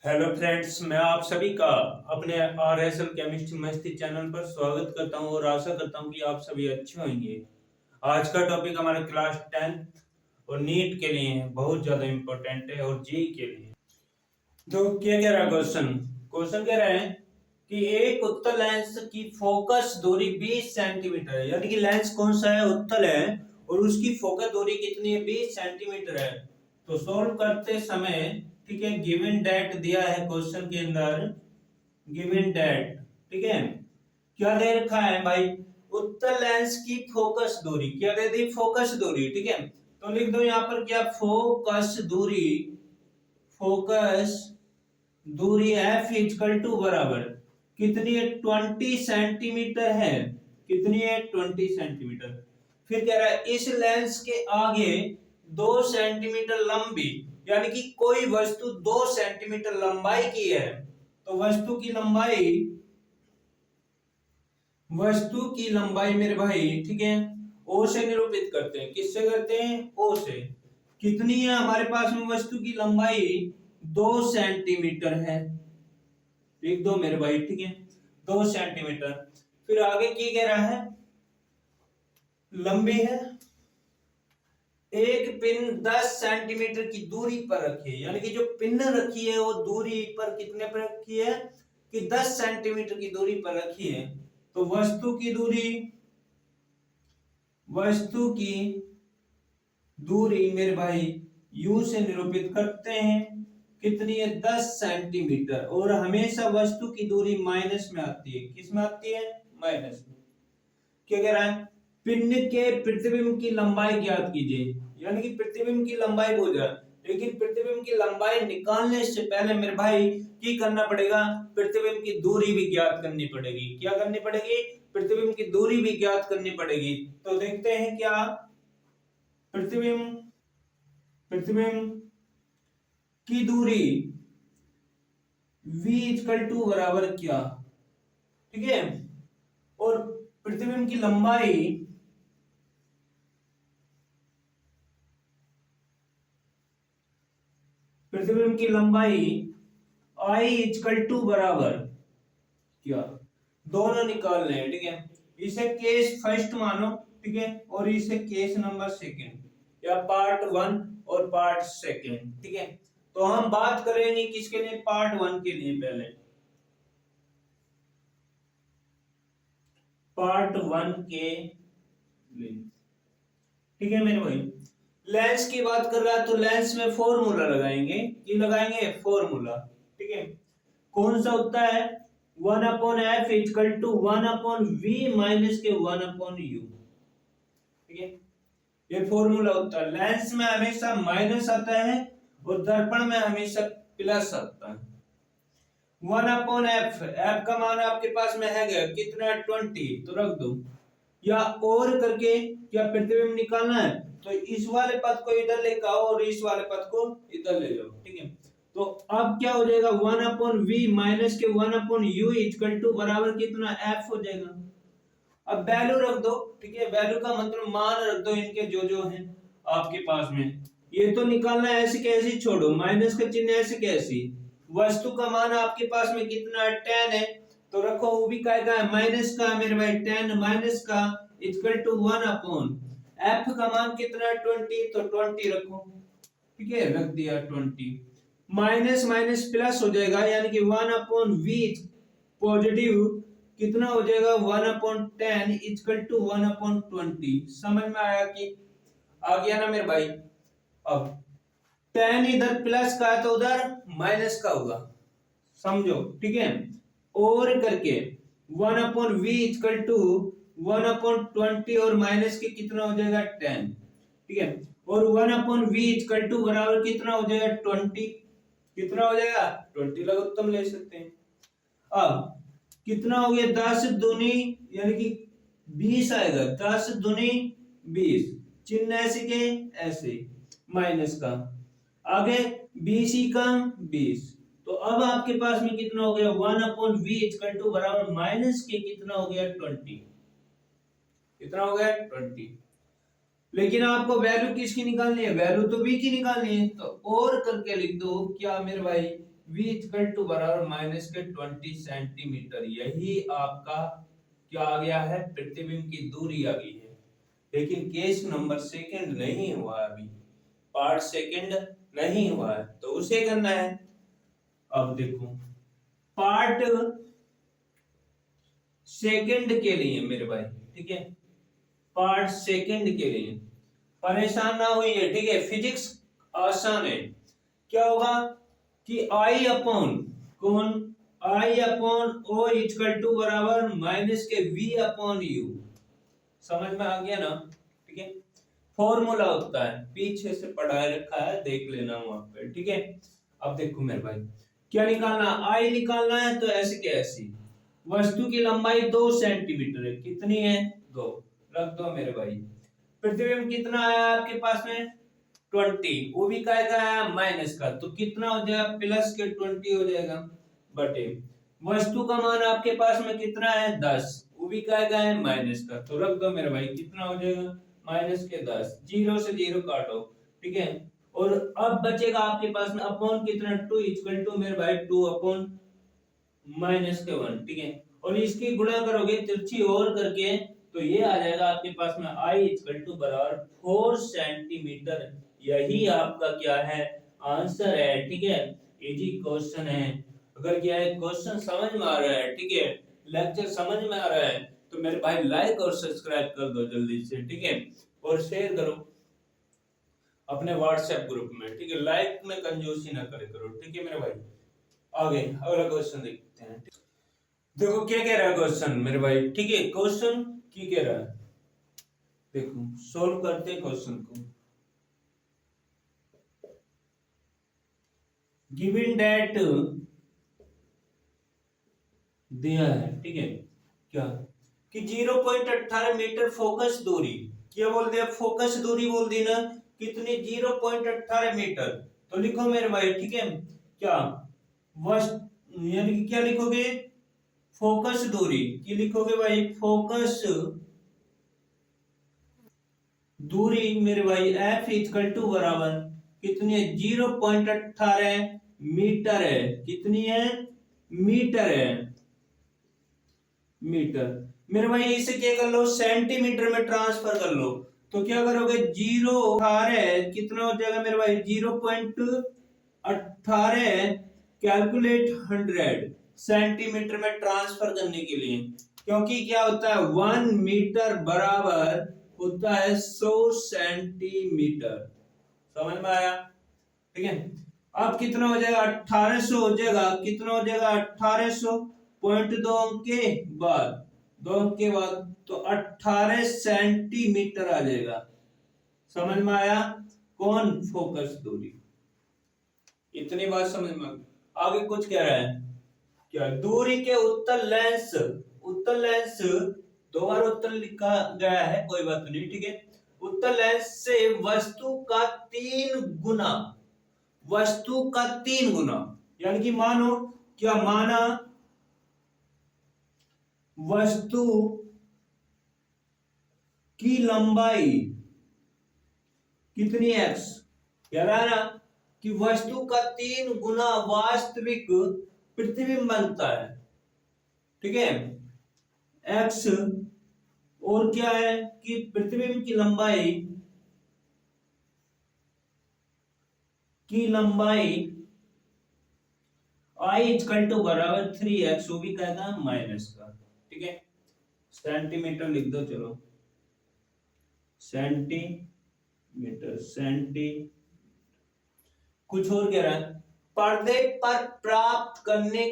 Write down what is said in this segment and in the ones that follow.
Hello friends, मैं आप सभी का अपने RSL केमिस्ट्री मस्ती चैनल पर स्वागत करता हूं और आशा करता हूं कि आप सभी अच्छे होंगे। आज का टॉपिक हमारे क्लास 10th और नीट के लिए है, बहुत ज्यादा इम्पोर्टेंट है और जेई के लिए। तो क्या कह रहा है क्वेश्चन? क्वेश्चन कह रहा है कि एक उत्तल लेंस की फोकस दूरी 20 सेंटीमीटर है, यानी कि लेंस कौन सा है? उत्तल है और उसकी फोकस दूरी कितनी है? 20 सेंटीमीटर है। तो सॉल्व करते समय, ठीक है, गिवन डेट दिया है क्वेश्चन के अंदर, गिवन डेट, ठीक है। क्या दे रखा है भाई? उत्तल लेंस की फोकस दूरी क्या दे दी? फोकस दूरी, ठीक है। तो लिख दो यहां पर क्या? फोकस दूरी, फोकस दूरी एफ इजकल टू बराबर कितनी है? 20 सेंटीमीटर है। कितनी है? 20 सेंटीमीटर। फिर कह रहा है इस लेंस के आगे 2 सेंटीमीटर लंबी, यानी कि कोई वस्तु 2 सेंटीमीटर लंबाई की है। तो वस्तु की लंबाई मेरे भाई, ठीक है, ओ से निरूपित करते हैं। किससे करते हैं? ओ से। कितनी है हमारे पास में वस्तु की लंबाई? 2 सेंटीमीटर है। लिख दो मेरे भाई, ठीक है, 2 सेंटीमीटर। फिर आगे की कह रहा है? लंबी है। एक पिन 10 सेंटीमीटर की दूरी पर रखी है, यानी कि जो पिन रखी है वो दूरी पर कितने पर रखी है? कि 10 सेंटीमीटर की दूरी पर रखी है। तो वस्तु की दूरी मेरे भाई यू से निरूपित करते हैं। कितनी है? 10 सेंटीमीटर। और हमेशा वस्तु की दूरी माइनस में आती है। किस में आती है? माइनस में। क्या कह रहा है? पिंड के प्रतिबिंब की लंबाई ज्ञात कीजिए, यानी कि प्रतिबिंब की लंबाई हो जाए, लेकिन प्रतिबिंब की लंबाई निकालने से पहले मेरे भाई की करना पड़ेगा? प्रतिबिंब की दूरी भी ज्ञात करनी पड़ेगी। क्या करनी पड़ेगी? प्रतिबिंब की दूरी भी ज्ञात करनी पड़ेगी। तो देखते हैं क्या? प्रतिबिंब प्रतिबिंब की दूरी v इक्वल टू बराबर क्या, ठीक है, और प्रतिबिंब की लंबाई I इक्वल टू बराबर क्या? दोनों निकालने हैं, ठीक है। इसे केस फर्स्ट मानो, ठीक है, और इसे केस नंबर सेकंड, या पार्ट 1 और पार्ट सेकंड, ठीक है। तो हम बात करेंगे किसके लिए? पार्ट 1 के लिए। पहले पार्ट 1 के लिए, ठीक है मेरे भाई। लेंस की बात कर रहा है तो लेंस में फॉर्मूला लगाएंगे। की लगाएंगे? फॉर्मूला, ठीक है। कौन सा होता है? 1/f equal to 1/v minus के 1/u, ठीक है। ये फॉर्मूला होता है। लेंस में हमेशा माइनस आता है और दर्पण में हमेशा प्लस आता है। 1/f, f का मान आपके पास में है क्या? कितना? 20, तो रख दो। या और करके क्या प्रतिबिंब निकालना है? तो इस वाले पद को इधर लेकर आओ और इस वाले पद को इधर ले जाओ, ठीक है। तो अब क्या हो जाएगा? 1/v माइनस के 1/u इक्वल टू बराबर कितना? f हो जाएगा। अब वैल्यू रख दो, ठीक है। वैल्यू का मतलब मान रख दो इनके जो जो हैं आपके पास में। ये तो निकालना है, ऐसे कैसे छोड़ो, माइनस का चिन्ह ऐसे कैसे। वस्तु का मान आपके पास में कितना है? 10 है। तो रखो वो भी काय का है? माइनस का है मेरे भाई। 10 माइनस का इक्वल टू 1/, f का मान कितना है? 20, तो 20 रखो, ठीक है, रख दिया 20। माइनस माइनस प्लस हो जाएगा, यानी कि 1/v पॉजिटिव कितना हो जाएगा? 1/10 इक्वल टू 1/20। समझ में आया कि आ गया ना मेरे भाई? अब 10 इधर प्लस का है तो उधर माइनस का होगा, समझो, ठीक है। और करके 1/v इक्वल टू 1/20 और माइनस के कितना हो जाएगा? 10, ठीक है। और 1/v इक्वल टू बराबर कितना हो जाएगा? 20। कितना हो जाएगा? 20 लघुत्तम ले सकते हैं। अब कितना हो गया? 10 दूनी, यानी कि 20 आएगा। 10 दूनी 20, चिन्ह ऐसे के ऐसे, माइनस का आगे 20 ही का 20। तो अब आपके पास में कितना हो गया? 1/v इक्वल टू बराबर माइनस के कितना हो गया? 20। कितना हो गया? 20। लेकिन आपको वैल्यू किसकी निकालनी है? वैल्यू तो v की निकालनी है। तो और करके लिख दो क्या मेरे भाई? v इक्वल टू बराबर माइनस के 20 सेंटीमीटर, यही आपका क्या आ गया है, प्रतिबिंब की दूरी आ गई है। लेकिन केस नंबर सेकंड नहीं हुआ, अभी पार्ट सेकंड नहीं हुआ है, तो उसे करना है। अब देखो पार्ट सेकंड के लिए मेरे भाई, ठीक है, पार्ट सेकंड के लिए परेशान ना होइए, ठीक है, फिजिक्स आसान है। क्या होगा कि आई अपॉन कौन, आई अपॉन ओ इक्वल टू बराबर माइनस के वी अपॉन यू, समझ में आ गया ना, ठीक है। फॉर्मूला होता है, पीछे से पढ़ाई रखा है, देख लेना वहां पे, ठीक है। अब देखो मेरे भाई क्या निकालना, आई निकालना है, तो ऐसे के ऐसी वस्तु की लंबाई 2 सेंटीमीटर है, कितनी है 2, रख दो मेरे भाई। प्रतिबिंब कितना आया आपके पास में 20, वो भी काय का आया माइनस का, तो कितना हो जाएगा प्लस के 20 हो जाएगा बटे वस्तु का मान आपके पास में कितना है 10, वो भी काय का है माइनस का, तो रख दो मेरे भाई, कितना हो जाएगा माइनस के 10, जीरो से जीरो काटो, ठीक है। और अब बचेगा आपके पास में अपॉन कितना 2 इक्वल टू मेरे भाई 2 अपॉन माइनस के 1, ठीक है। और इसकी गुणा करोगे तिरछी और करके, तो ये आ जाएगा आपके पास में आई इक्वल टू बराबर 4 सेंटीमीटर, यही आपका क्या है आंसर है, ठीक है। इजी क्वेश्चन है, अगर क्या है क्वेश्चन समझ में आ रहा है, ठीक है, लेक्चर समझ में आ रहा है, तो मेरे भाई लाइक और सब्सक्राइब कर दो जल्दी से, ठीक है, और शेयर करो अपने व्हाट्सएप ग्रुप में, ठीक है, लाइक में कंजूसी ना करे करो, ठीक है मेरे भाई। आगे अगला क्वेश्चन देखते हैं। देखो क्या कह रहा है क्वेश्चन मेरे भाई, ठीक है, क्वेश्चन की कह रहा है, देखो सोल्व करते हैं क्वेश्चन को। गिवन दैट दिया है, ठीक है, क्या कि 0.18 मीटर फोकस दूरी, क्या बोल दिया फोकस दूरी बोल दी ना, कितनी 0.18 मीटर, तो लिखो मेरे भाई, ठीक है, क्या वस्तु यानी कि क्या लिखोगे फोकस दूरी की लिखोगे भाई, फोकस दूरी मेरे भाई एफ इक्वल टू बराबर कितनी है 0.18 मीटर है, कितनी है मीटर है, मीटर। मेरे भाई इसे क्या कर लो सेंटीमीटर में ट्रांसफर कर लो, तो क्या करोगे 0.18 कितना हो जाएगा मेरे भाई 0.18 कैलकुलेट 100 सेंटीमीटर में ट्रांसफर करने के लिए, क्योंकि क्या होता है 1 मीटर बराबर होता है 100 सेंटीमीटर, समझ में आया, ठीक है। अब कितना हो जाएगा 1800 हो जाएगा, कितना हो जाएगा 1800 पॉइंट 2 अंक के बाद, 2 अंक के बाद, तो 18 सेंटीमीटर आ जाएगा, समझ में आया, कौन फोकस दूरी, इतनी बात समझ में। आगे कुछ कह रहा है, क्या दूरी के उत्तल लेंस 2 बार उत्तर लिखा गया है, कोई बात नहीं, ठीक है, उत्तल लेंस से वस्तु का 3 गुना, वस्तु का 3 गुना, यानी कि मानो क्या माना वस्तु की लंबाई कितनी x, याद है ना कि वस्तु का 3 गुना वास्तविक प्रतिबिंब बनता है, ठीक है, x, और क्या है कि प्रतिबिंब की लंबाई i इक्वल टू बराबर 3x, वो भी कहता है माइनस का, ठीक है, सेंटीमीटर लिख दो, चलो सेंटीमीटर, कुछ और कह रहा है, पर्दे पर प्राप्त करने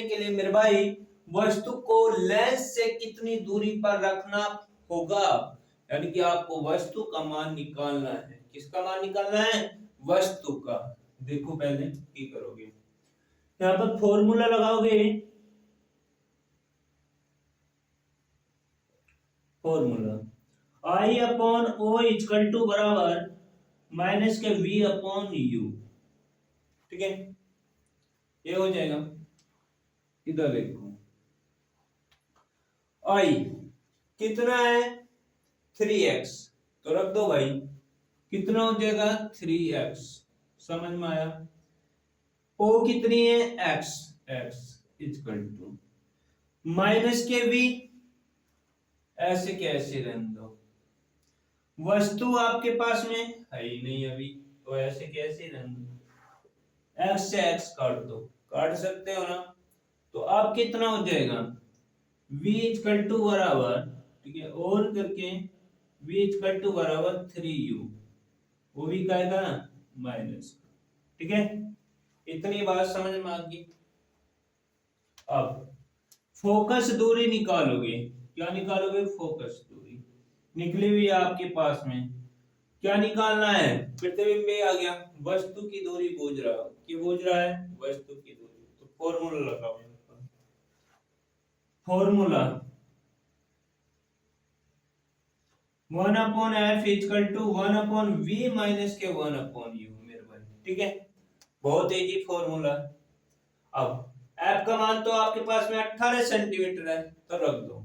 के लिए मेरे भाई वस्तु को लेंस से कितनी दूरी पर रखना होगा, यानी कि आपको वस्तु का मान निकालना है, किसका मान निकालना है वस्तु का। देखो पहले क्या करोगे, यहां पर फॉर्मूला लगाओगे, formula I upon O equal to बराबर माइनस के v अपॉन यू, ठीक है, ये हो जाएगा, इधर देखो आई कितना है 3x, तो रख दो भाई, कितना हो जाएगा 3x, समझ में आया, ओ कितनी है X, X equal to minus के वी, ऐसे कैसे रहने दो, वस्तु आपके पास में है ही नहीं अभी, तो ऐसे कैसे रहने दो, एक्स से एक्स काट दो, काट सकते हो ना, तो अब कितना हो जाएगा v इक्वल टू बराबर, ठीक है, और करके v इक्वल टू बराबर 3u, वो भी क्या आएगा माइनस, ठीक है, इतनी बात समझ में आ गई। अब फोकस दूरी निकालोगे, क्या निकालोगे, फोकस दूरी निकली हुई है आपके पास में, क्या निकालना है, प्रतिबिंब आ गया, वस्तु की दूरी पूछ रहा है, कि पूछ रहा है वस्तु की दूरी, तो फॉर्मूला लगाओ, formula 1/f equal to 1/v minus के 1/u मेरे भाई, ठीक है, बहुत इजी फॉर्मूला। अब f का मान तो आपके पास में 18 सेंटीमीटर है, तो रख दो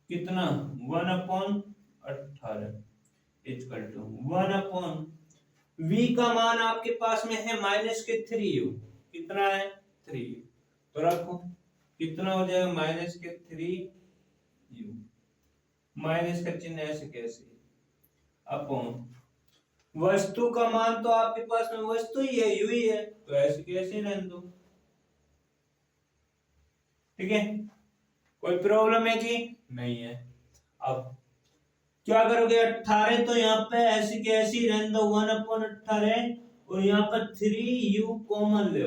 कितना 1/18 इक्वल टू 1/v का मान आपके पास में है माइनस के 3u, कितना है 3u, तो रखो कितना हो जाएगा माइनस के 3u, माइनस का चिन्ह ऐसे कैसे, अपॉन वस्तु का मान तो आपके पास में वस्तु ही है, यू ही है, तो ऐसे कैसे रहने दो, ठीक है, कोई प्रॉब्लम है कि नहीं है। अब क्या करोगे 18, तो यहाँ पे ऐसे के ऐसे ही रहने दो 1/18, और यहाँ पर 3u कॉमन ले,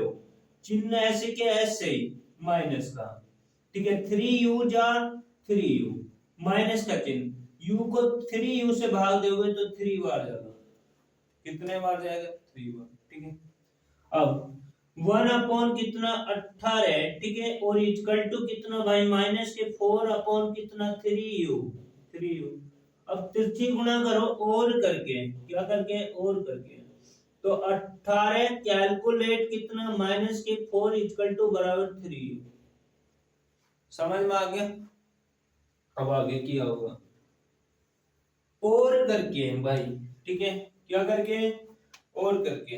चिन्ह ऐसे के ऐसे ही माइनस का, ठीक है, 3u जा 3u, माइनस का चिन्ह, u को 3u से भाग दोगे तो 3 बार जाएगा, कितने बार जाएगा 3 बार, ठीक है। अब 1 कितना 18, ठीक है, और इक्वल टू कितना भाई माइनस के 4 कितना 3u, अब तिरछी गुणा करो और करके, क्या करके और करके, तो 18 कैलकुलेट कितना माइनस के 4 इक्वल टू बराबर 3u, समझ में आ गया। अब आगे क्या होगा, और करके भाई, ठीक है, क्या करके और करके,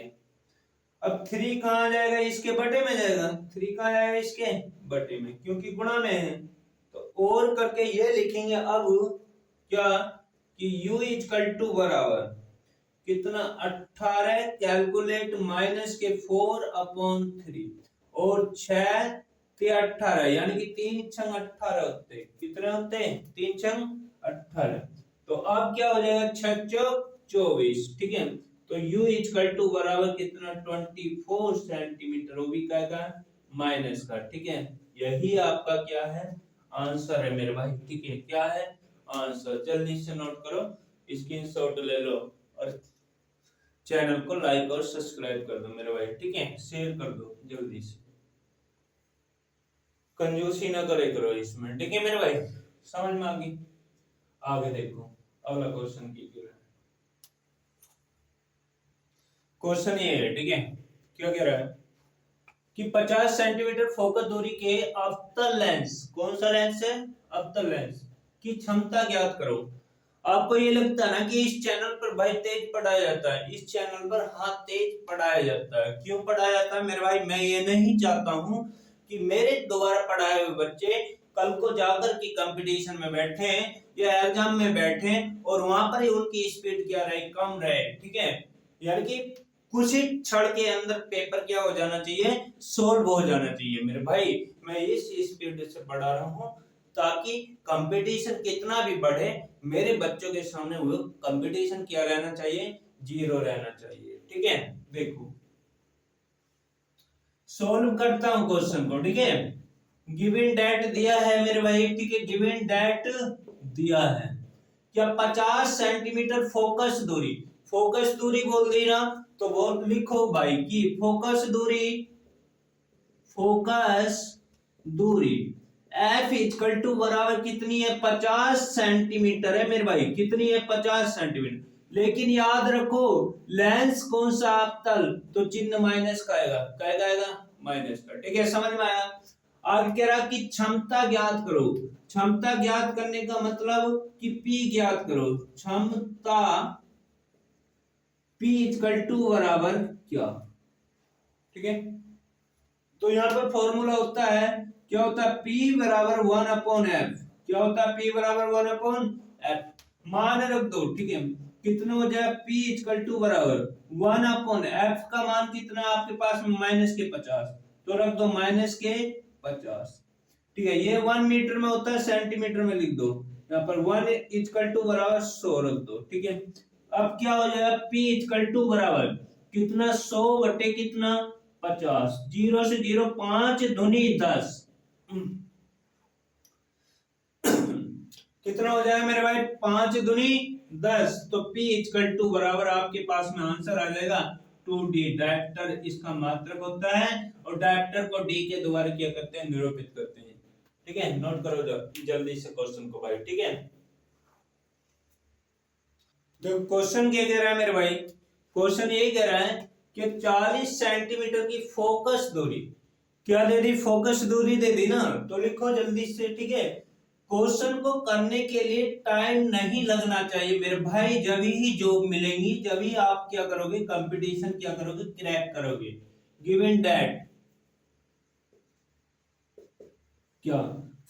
अब 3 कहां जाएगा, इसके बटे में जाएगा, 3 कहां जाएगा इसके बटे में, क्योंकि गुणा में है, तो और करके ये लिखेंगे अब क्या कि u इक्वल टू बराबर कितना 18 कैलकुलेट माइनस के 4/3, और 6 ते 18, यानी कि 3 छंग 18 होते, कितने होते 3 छंग 18, तो अब क्या हो जाएगा 6 चौक 24, ठीक है, तो u इक्वल टू बराबर कितना 24 सेंटीमीटर, वो भी क्या का माइनस का, ठीक है, यही आपका क्या है आंसर है मेरे भाई, ठीक है, क्या है आंसर, जल्दी से नोट करो, स्क्रीनशॉट ले लो, और चैनल को लाइक और सब्सक्राइब कर दो मेरे भाई, ठीक है, शेयर कर दो जल्दी से, कंजूसी ना करे करो इसमें, ठीक है मेरे भाई, समझ में आ गई। आगे देखो अगला क्वेश्चन की है, क्वेश्चन ये है, ठीक है, क्या कह रहा है कि 50 सेंटीमीटर फोकस दूरी के अवतल लेंस, कौन सा लेंस है अवतल लेंस की क्षमता ज्ञात करो। आपको ये लगता है ना कि इस चैनल पर भाई तेज पढ़ाया जाता है, इस चैनल पर हाँ तेज पढ़ाया जाता है, क्यों पढ़ाया जाता है मेरे भाई, मैं ये नहीं चाहता हूं कि मेरे द्वारा पढ़ाए हुए बच्चे कल को जाकर की कंपटीशन में बैठे या एग्जाम में बैठे और वहां पर ही उनकी स्पीड क्या रहे, कम रहे, ठीक है, यानी कि कुछ ही क्षण के अंदर पेपर क्या हो जाना चाहिए, सोल्व हो जाना चाहिए मेरे भाई, मैं इस स्पीड से पढ़ा रहा हूँ ताकि कंपटीशन कितना भी बढ़े मेरे बच्चों के सामने वो कंपटीशन क्या रहना चाहिए, 0 रहना चाहिए, ठीक है। देखो सोल्व करता हूं क्वेश्चन को, ठीक है, गिवन डेट दिया है मेरे भाई, ठीक है, गिवन डेट दिया है क्या 50 सेंटीमीटर फोकस दूरी, फोकस दूरी बोल दी ना, तो बोल लिखो भाई कि फोकस दूरी, फोकस दूरी F इक्वल टू बराबर कितनी है 50 सेंटीमीटर है मेरे भाई, कितनी है 50 सेंटीमीटर, लेकिन याद रखो लेंस कौन सा अवतल, तो चिन्ह माइनस का आएगा, क्या आएगा माइनस का, ठीक है, समझ में आया। आगे कह रहा कि क्षमता ज्ञात करो, क्षमता ज्ञात करने का मतलब कि P ज्ञात करो, क्षमता P इक्वल टू बराबर क्या, ठीक है। तो यहाँ पर फॉर्मूला होता है, क्या होता है, P बराबर 1/f। क्या होता है, P बराबर 1/f। मान रख दो, ठीक है, कितना हो जाए, P इक्वल टू बराबर 1/f का मान कितना आपके पास में -50, तो रख दो -50, ठीक है। ये 1 मीटर में होता है, सेंटीमीटर में लिख दो, यहाँ पर 1 इक्वल टू बराबर 100 रख दो, ठीक है। अब क्या हो जाएगा, P इक्वल टू बराबर कितना, 100 बटे कितना 50, 0 से 0 5 दूनी 10, कितना हो जाएगा मेरे भाई, 5 दूनी 10, तो P इक्वल टू बराबर आपके पास में आंसर आ जाएगा 2D। डायरेक्टर इसका मात्रक होता है, और डायरेक्टर को D के द्वारा क्या करते हैं, निरूपित करते हैं, ठीक है। नोट करो जल्दी से क्वेश्चन को भाई, ठीक है। तो क्वेश्चन क्या कह रहा है मेरे भाई, क्वेश्चन ये कह रहा है कि 40 सेंटीमीटर की फोकस दूरी, क्या दे दी, फोकस दूरी दे दी ना, तो लिखो जल्दी से, ठीक है। क्वेश्चन को करने के लिए टाइम नहीं लगना चाहिए मेरे भाई, जब ही जॉब मिलेंगी, जब ही आप क्या करोगे, कंपटीशन क्या करोगे, क्रैक करोगे। गिवन दैट, क्या,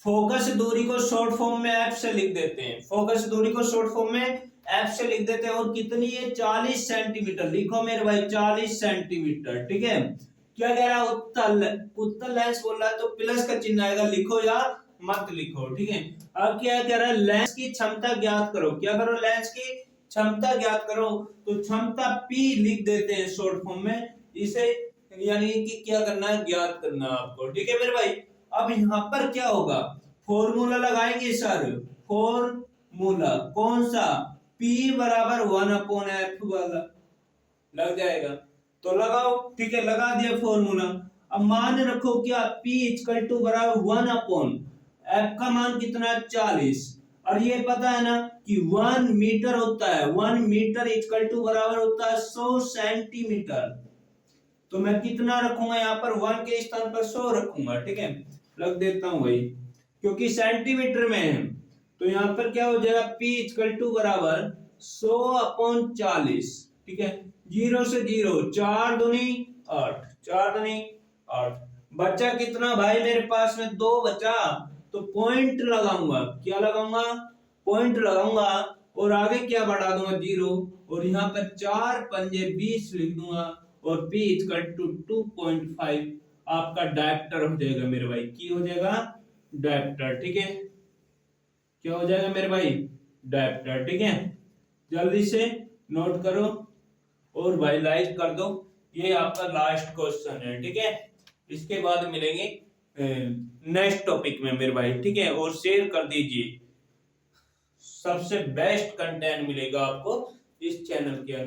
फोकस दूरी को शॉर्ट फॉर्म में एफ से लिख देते हैं, फोकस दूरी को शॉर्ट फॉर्म में एफ से लिख देते हैं, और कितनी है, 40 सेंटीमीटर, लिखो मेरे भाई 40 सेंटीमीटर, ठीक है। क्या कह रहा है, उत्तल लेंस बोल रहा है, तो प्लस का चिन्ह आएगा, लिखो या मत लिखो, ठीक है। अब क्या कह रहा है, लेंस की क्षमता ज्ञात करो, क्या करो, लेंस की क्षमता ज्ञात करो, तो क्षमता P लिख देते हैं शॉर्ट फॉर्म में, इसे यानी कि क्या करना है, ज्ञात करना आपको, ठीक है मेरे भाई। अब यहाँ पर क्या होगा, फॉर्मूला लगाएंगे सर, फॉर्मूला कौन सा, P बराबर 1/f वाला लग जाएगा, तो लगाओ, ठीक है, लगा दिया फॉर्मूला। अब मान रखो क्या, P इक्वल टू बराबर 1/f का मान कितना है, 40, और ये पता है ना कि 1 मीटर होता है, 1 मीटर इक्वल टू बराबर होता है 100 सेंटीमीटर, तो मैं कितना रखूंगा यहाँ पर, 1 के स्थान पर 100 रखूंगा, ठीक है, रख देता हूं भाई, क्योंकि सेंटीमीटर में है, तो यहाँ पर क्या हो जाएगा, P इक्वल टू बराबर 100/40, ठीक है, 0 से 0 4 दूनी 8, 4 दूनी 8, बचा कितना भाई, मेरे पास में 2 बचा, तो पॉइंट लगाऊंगा, क्या लगाऊंगा, पॉइंट लगाऊंगा, और आगे क्या बढ़ा दूंगा 0, और यहाँ पर 4 पंजे 20 लिख दूंगा, और P इक्वल टू 2.5 आपका डायरेक्टर हो जाएगा मेरे भाई, की हो जाएगा, डायरेक्टर, ठीक है, क्या हो जाएगा मेरे भाई, डायरेक्टर, ठीक है। जल्दी से नोट करो, और भाई लाइक कर दो, ये आपका लास्ट क्वेश्चन है, ठीक है। इसके बाद मिलेंगे नेक्स्ट टॉपिक में मेरे भाई, ठीक है, और शेयर कर दीजिए, सबसे बेस्ट कंटेंट मिलेगा आपको इस चैनल के अंदर।